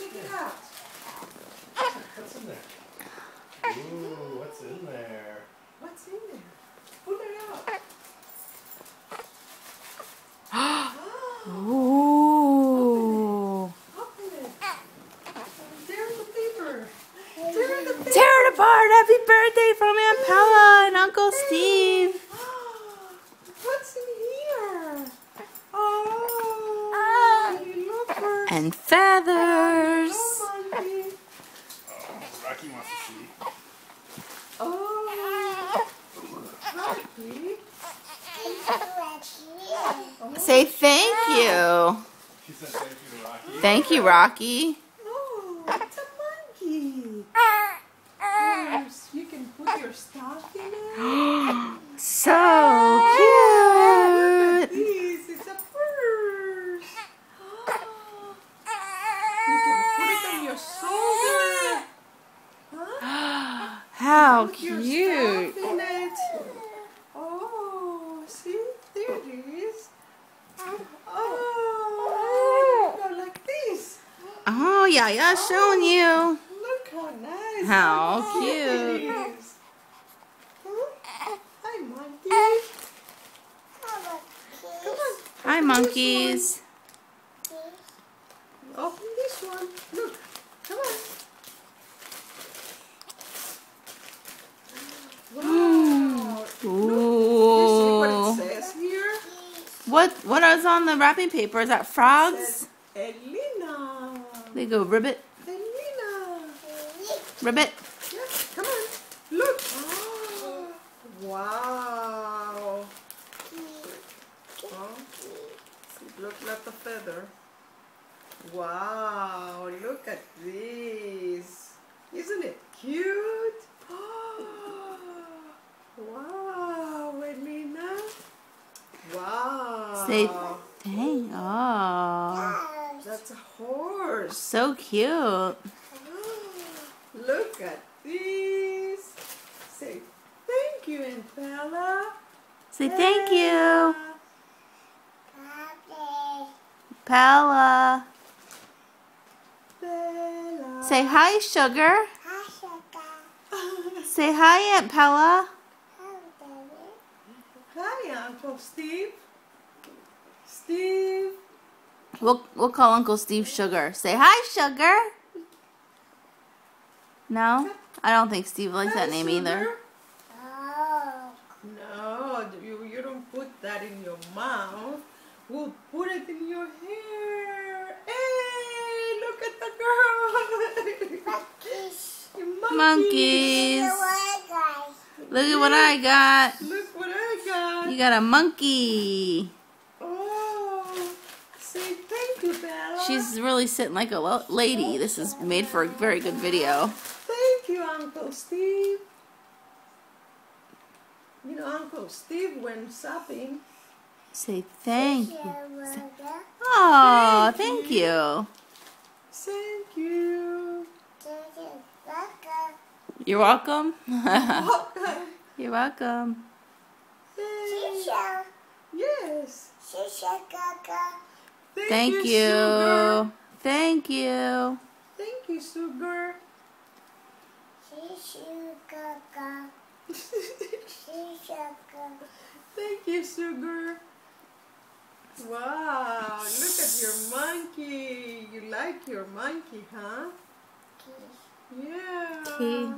Check it out. What's in there? Ooh, what's in there? What's in there? Pull it out. Ooh. Open it. Tear the paper. Tear the paper. Tear it apart. Happy birthday from Aunt Pella and Uncle Steve. What's in here? Oh, look. And feathers. Oh, monkey. Oh, Rocky wants to see. Oh, Rocky. Say thank you. She said thank you to Rocky. Thank you, Rocky. Oh, it's a monkey. Yes, you can put your stuff in it. So Look at cute. this. It's a purse. You can put it on your shoulder. Huh? How Put your cute. stuff in it. Oh, see? There it is. Oh, go like this. Oh, yeah, showing you. Look how nice. How it cute. is. Huh? Hi, monkey. Come on. Hi, open monkeys. this one. Open this one. Look. Come on. Wow. Look. You see what Ooh. it says here? What is on the wrapping paper? Is that It frogs? says Elena. They go ribbit, Elena. ribbit. Yes, come on. Look. Oh, wow. Oh, it looks like a feather. Wow, look at this. Isn't it cute? Wow, Elena. Wow. Say dang. Oh, That's a horse. so cute. Look at this. Say thank you, Aunt Bella. Say thank you, Pella. Bella. Say hi, Sugar. Say hi, Aunt Pella. Hi, Uncle Steve. Steve. We'll call Uncle Steve Sugar. Say hi, Sugar. No, I don't think Steve likes that Hi, name Sugar. either. No, you don't put that in your mouth. We'll put it in your hair. Hey, look at the girl. Monkeys. Look at what I got. Look what I got. You got a monkey. Oh, say thank you, Bella. She's really sitting like a lady. This is made for a very good video. Thank you, Uncle Steve. You know, Uncle Steve went shopping. Say thank you. Oh, thank you. Thank you. You're welcome. Welcome. You're welcome. Yes. Thank Sugar. you. Thank you. Thank you, Sugar. Thank you, Sugar. Wow, look at your monkey. You like your monkey, huh? Yeah. Okay.